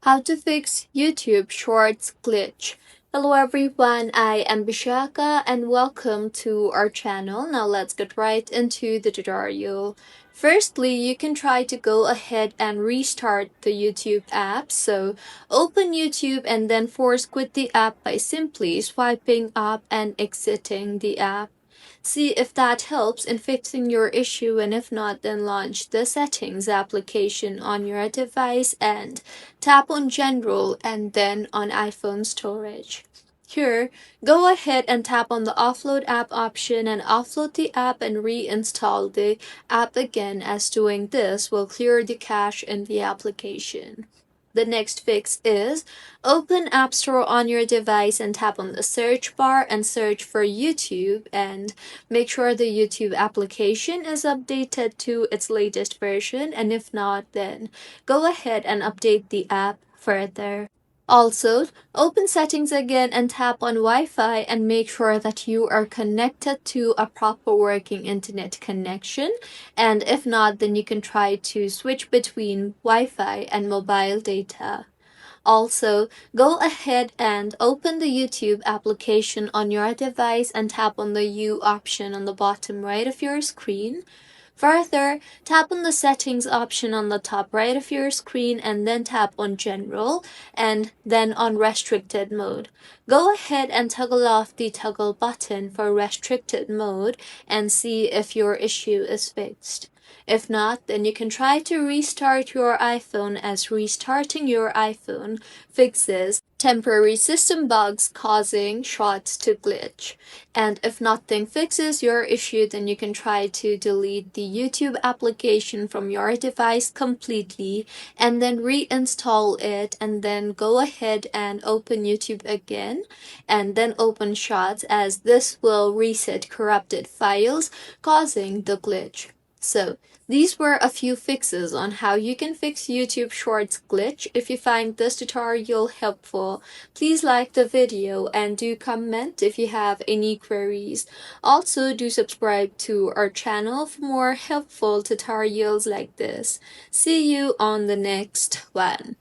How to fix YouTube Shorts glitch. Hello everyone, I am Bishaka and welcome to our channel. Now let's get right into the tutorial. Firstly, you can try to go ahead and restart the YouTube app. So open YouTube and then force quit the app by simply swiping up and exiting the app. See if that helps in fixing your issue, and if not, then launch the settings application on your device and tap on general and then on iPhone storage. Here, go ahead and tap on the offload app option and offload the app and reinstall the app again, as doing this will clear the cache in the application. The next fix is open App Store on your device and tap on the search bar and search for YouTube, and make sure the YouTube application is updated to its latest version, and if not, then go ahead and update the app further. Also, open settings again and tap on Wi-Fi and make sure that you are connected to a proper working internet connection. And if not, then you can try to switch between Wi-Fi and mobile data. Also, go ahead and open the YouTube application on your device and tap on the U option on the bottom right of your screen. Further, tap on the settings option on the top right of your screen and then tap on general and then on restricted mode. Go ahead and toggle off the toggle button for restricted mode and see if your issue is fixed. If not, then you can try to restart your iPhone, as restarting your iPhone fixes temporary system bugs causing shots to glitch. And if nothing fixes your issue, then you can try to delete the YouTube application from your device completely and then reinstall it, and then go ahead and open YouTube again and then open Shots, as this will reset corrupted files causing the glitch. So, these were a few fixes on how you can fix YouTube Shorts glitch. If you find this tutorial helpful, please like the video and do comment if you have any queries. Also, do subscribe to our channel for more helpful tutorials like this. See you on the next one.